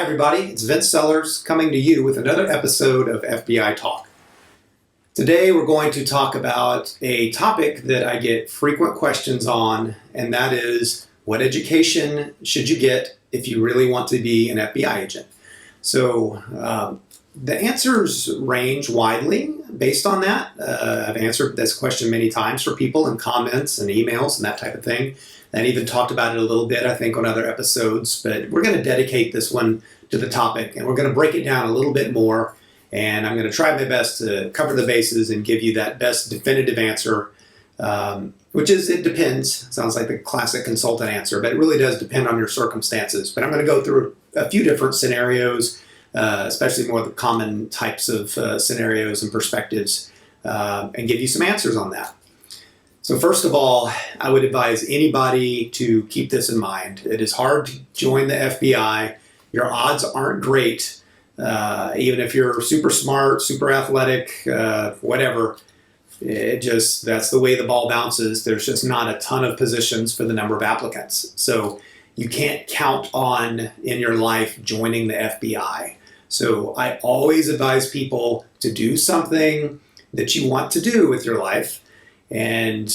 everybody, it's Vince Sellers coming to you with another episode of FBI Talk. Today we're going to talk about a topic that I get frequent questions on, and that is, what education should you get if you really want to be an FBI agent? So the answers range widely based on that. I've answered this question many times for people in comments and emails and that type of thing. And even talked about it a little bit, I think, on other episodes. But we're going to dedicate this one to the topic, and we're going to break it down a little bit more. And I'm going to try my best to cover the bases and give you that best definitive answer, which is it depends. Sounds like the classic consultant answer, but it really does depend on your circumstances. But I'm going to go through a few different scenarios, especially more the common types of scenarios and perspectives, and give you some answers on that. So first of all, I would advise anybody to keep this in mind. It is hard to join the FBI. Your odds aren't great. Even if you're super smart, super athletic, whatever, that's the way the ball bounces. There's just not a ton of positions for the number of applicants. So you can't count on in your life joining the FBI. So I always advise people to do something that you want to do with your life and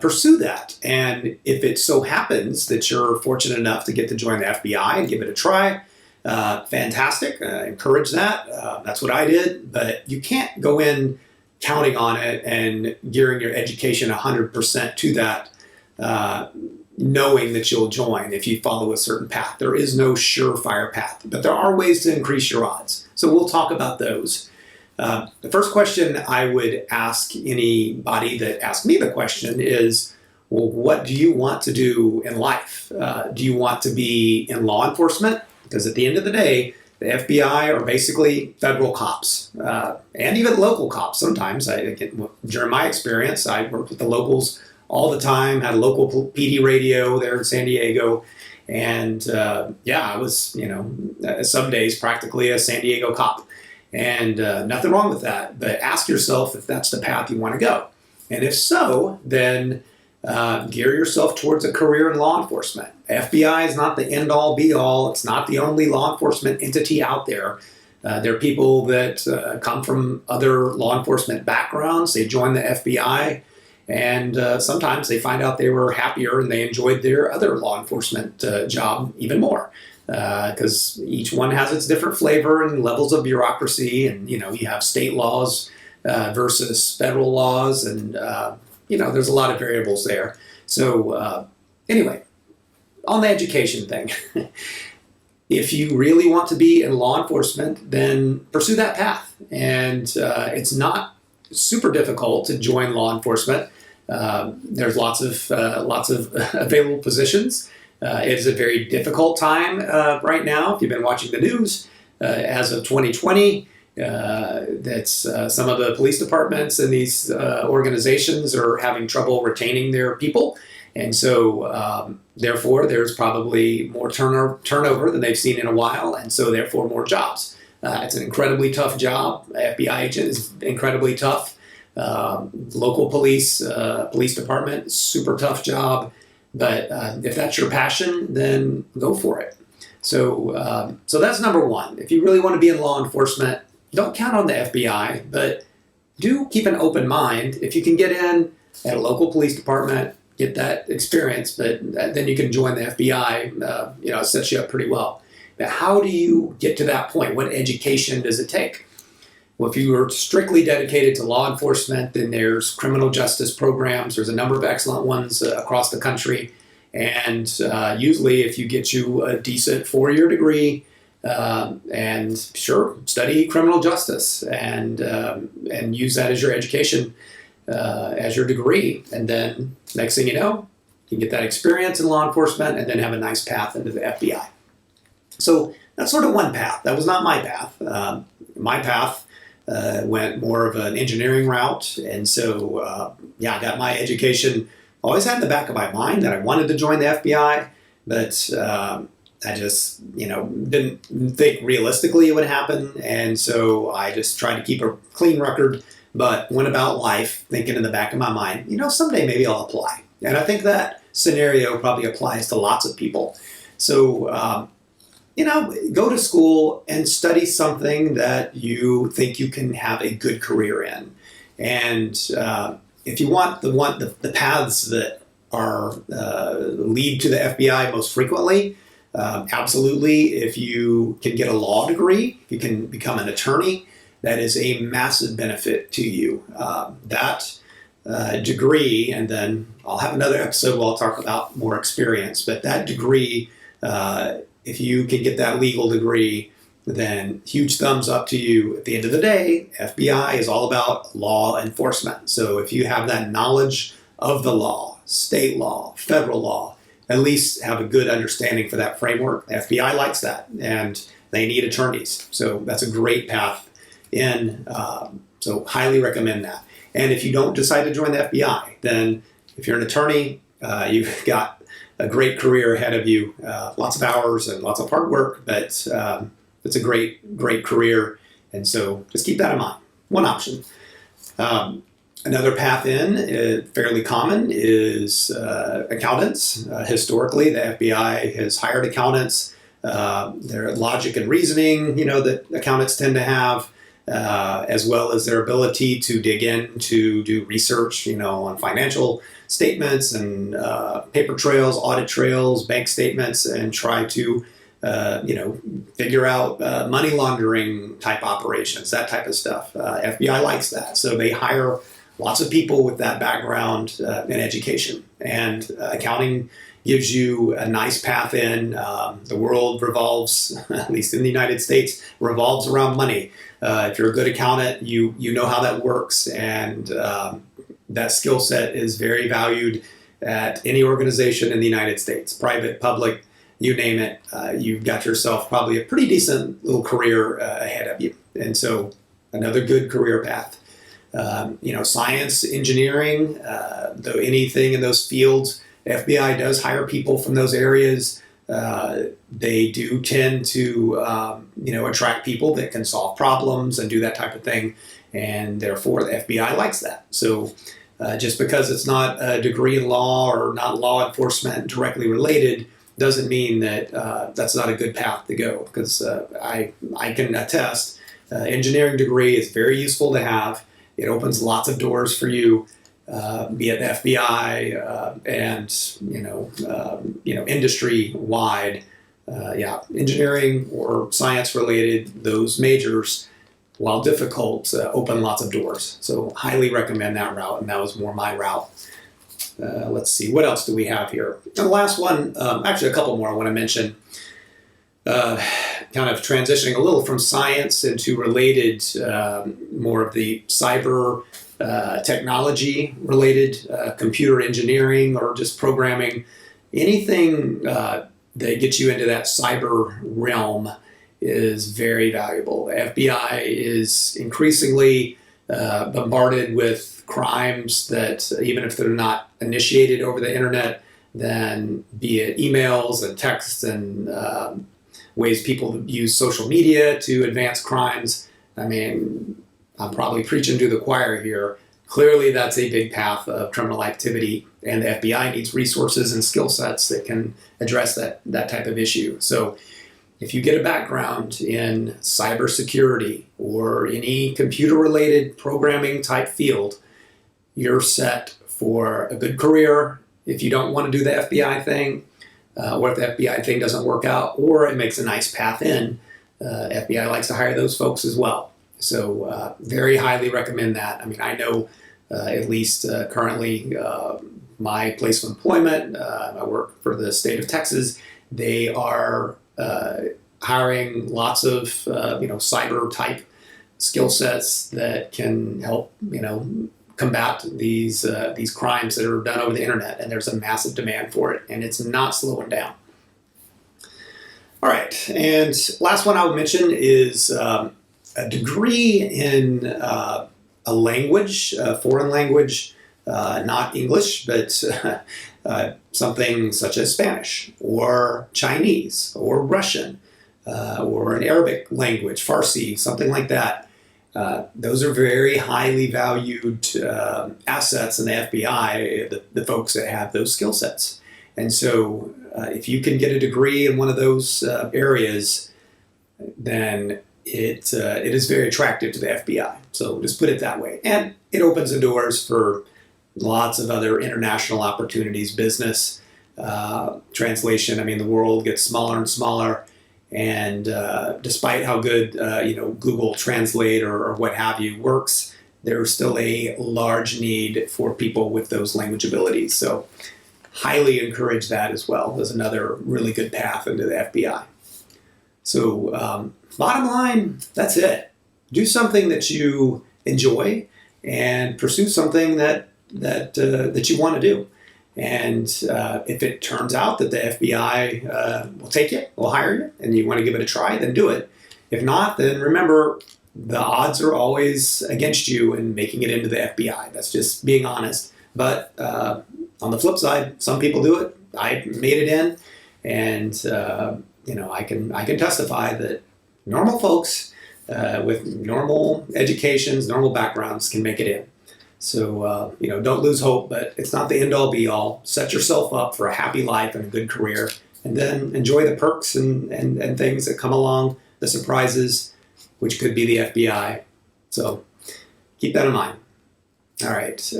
pursue that. And if it so happens that you're fortunate enough to get to join the FBI and give it a try, fantastic. Encourage that. That's what I did. But you can't go in counting on it and gearing your education 100% to that, knowing that you'll join if you follow a certain path. There is no surefire path, but there are ways to increase your odds. So we'll talk about those. The first question I would ask anybody that asks me the question is, well, what do you want to do in life? Do you want to be in law enforcement? Because at the end of the day, the FBI are basically federal cops, and even local cops sometimes. During my experience, I worked with the locals all the time, had a local PD radio there in San Diego, and I was, some days practically a San Diego cop. And nothing wrong with that, but ask yourself if that's the path you want to go. And if so, then gear yourself towards a career in law enforcement. FBI is not the end-all, be-all. It's not the only law enforcement entity out there. There are people that come from other law enforcement backgrounds. They join the FBI, and sometimes they find out they were happier and they enjoyed their other law enforcement job even more. Because each one has its different flavor and levels of bureaucracy, and you have state laws versus federal laws, and there's a lot of variables there. So anyway, on the education thing, if you really want to be in law enforcement, then pursue that path. And it's not super difficult to join law enforcement. There's lots of available positions. It's a very difficult time right now. If you've been watching the news, as of 2020, that's some of the police departments and these organizations are having trouble retaining their people. And so, therefore, there's probably more turnover than they've seen in a while, and so, therefore, more jobs. It's an incredibly tough job. FBI agent is incredibly tough. Local police department, super tough job. But if that's your passion, then go for it. So that's number one. If you really want to be in law enforcement, don't count on the FBI, but do keep an open mind. If you can get in at a local police department, get that experience, but then you can join the FBI. It sets you up pretty well. But how do you get to that point? What education does it take? Well, if you are strictly dedicated to law enforcement, then there's criminal justice programs. There's a number of excellent ones across the country. And usually if you get you a decent 4-year degree, and study criminal justice and use that as your education, as your degree. And then next thing you know, you can get that experience in law enforcement and then have a nice path into the FBI. So that's sort of one path. That was not my path. My path went more of an engineering route. And so, I got my education. Always had in the back of my mind that I wanted to join the FBI, but I just, didn't think realistically it would happen. And so I just tried to keep a clean record, but went about life thinking in the back of my mind, someday maybe I'll apply. And I think that scenario probably applies to lots of people. So go to school and study something that you think you can have a good career in. And if you want the paths that are lead to the FBI most frequently, absolutely. If you can get a law degree, you can become an attorney. That is a massive benefit to you. That degree, and then I'll have another episode where I'll talk about more experience, but that degree, if you can get that legal degree, then huge thumbs up to you. At the end of the day, FBI is all about law enforcement. So if you have that knowledge of the law, state law, federal law, at least have a good understanding for that framework. The FBI likes that, and they need attorneys. So that's a great path in. So highly recommend that. And if you don't decide to join the FBI, then if you're an attorney, you've got a great career ahead of you, lots of hours and lots of hard work, but it's a great career. And so just keep that in mind. One option. Another path in, fairly common, is accountants. Historically, the FBI has hired accountants. Their logic and reasoning, that accountants tend to have, as well as their ability to dig in to do research, on financial statements and paper trails, audit trails, bank statements, and try to, figure out money laundering type operations, that type of stuff. FBI likes that, so they hire lots of people with that background in education, and accounting gives you a nice path in. The world revolves, at least in the United States, revolves around money. If you're a good accountant, you know how that works, and that skill set is very valued at any organization in the United States, private, public, you name it. You've got yourself probably a pretty decent little career ahead of you, and so another good career path. Science, engineering, though anything in those fields, the FBI does hire people from those areas. They do tend to, attract people that can solve problems and do that type of thing, and therefore the FBI likes that. So just because it's not a degree in law or not law enforcement directly related doesn't mean that that's not a good path to go, because I can attest, engineering degree is very useful to have. It opens lots of doors for you, be it the FBI and industry wide. Engineering or science related, those majors, while difficult, open lots of doors. So highly recommend that route, and that was more my route. Let's see, what else do we have here? And the last one, actually a couple more I want to mention. Kind of transitioning a little from science into related, more of the cyber technology related, computer engineering, or just programming. Anything that gets you into that cyber realm is very valuable. The FBI is increasingly bombarded with crimes that, even if they're not initiated over the internet, then be it emails and texts and ways people use social media to advance crimes. I mean, I'm probably preaching to the choir here. Clearly, that's a big path of criminal activity, and the FBI needs resources and skill sets that can address that type of issue. So if you get a background in cybersecurity or any computer-related programming type field, you're set for a good career. If you don't want to do the FBI thing, or if the FBI thing doesn't work out, or it makes a nice path in, FBI likes to hire those folks as well. So very highly recommend that. I mean, I know at least currently my place of employment, I work for the state of Texas, they are hiring lots of cyber type skill sets that can help combat these crimes that are done over the internet, and there's a massive demand for it, and it's not slowing down. All right, and last one I would mention is a degree in a language, a foreign language, not English, but something such as Spanish or Chinese or Russian or an Arabic language, Farsi, something like that. Those are very highly valued assets in the FBI, the folks that have those skill sets. And so if you can get a degree in one of those areas, then it is very attractive to the FBI. So just put it that way. And it opens the doors for lots of other international opportunities, business, translation. I mean, the world gets smaller and smaller. And despite how good Google Translate or what have you works, there's still a large need for people with those language abilities. So highly encourage that as well as another really good path into the FBI. So bottom line, that's it. Do something that you enjoy and pursue something that you want to do. And if it turns out that the FBI will take you, will hire you, and you want to give it a try, then do it. If not, then remember, the odds are always against you in making it into the FBI. That's just being honest. But on the flip side, some people do it. I made it in, and I can testify that normal folks with normal educations, normal backgrounds can make it in. So, don't lose hope, but it's not the end-all be-all. Set yourself up for a happy life and a good career, and then enjoy the perks and things that come along, the surprises, which could be the FBI. So keep that in mind. All right.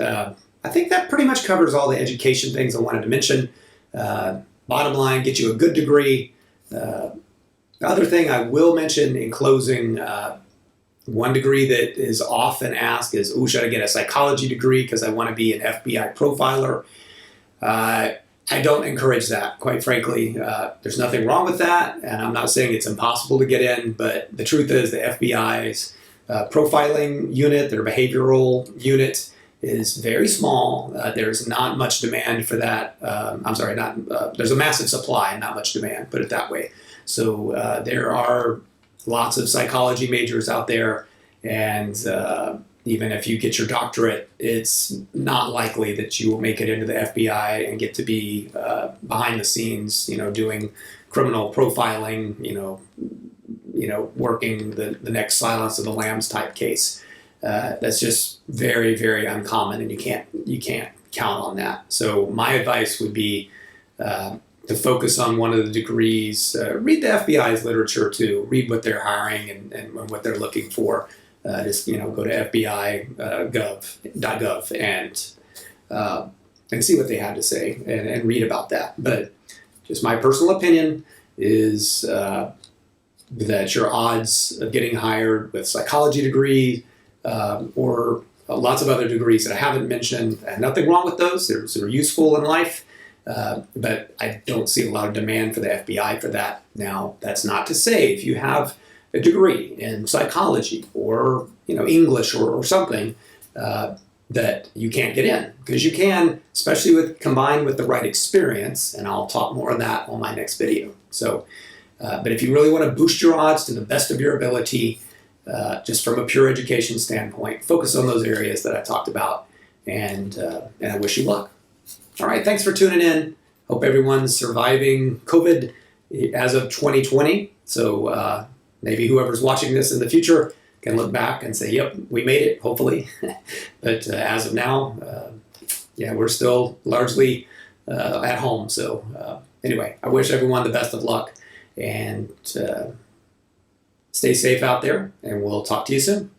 I think that pretty much covers all the education things I wanted to mention. Bottom line, get you a good degree. The other thing I will mention in closing, one degree that is often asked is, should I get a psychology degree because I want to be an FBI profiler? I don't encourage that, quite frankly. There's nothing wrong with that, and I'm not saying it's impossible to get in, but the truth is the FBI's profiling unit, their behavioral unit, is very small. There's not much demand for that. There's a massive supply and not much demand, put it that way. So there are lots of psychology majors out there, and even if you get your doctorate, it's not likely that you will make it into the FBI and get to be behind the scenes, doing criminal profiling, working the next Silence of the Lambs type case. That's just very, very uncommon, and you can't count on that. So my advice would be to focus on one of the degrees. Read the FBI's literature too. Read what they're hiring and what they're looking for. Just go to FBI.gov and see what they have to say and read about that. But just my personal opinion is that your odds of getting hired with psychology degree or lots of other degrees that I haven't mentioned, and nothing wrong with those. They're useful in life. But I don't see a lot of demand for the FBI for that. Now, that's not to say if you have a degree in psychology or English or something that you can't get in, because you can, especially combined with the right experience, and I'll talk more on that on my next video. So, but if you really want to boost your odds to the best of your ability, just from a pure education standpoint, focus on those areas that I talked about, and I wish you luck. All right, thanks for tuning in. Hope everyone's surviving COVID as of 2020. So maybe whoever's watching this in the future can look back and say, yep, we made it, hopefully. But as of now, we're still largely at home. So anyway, I wish everyone the best of luck, and stay safe out there, and we'll talk to you soon.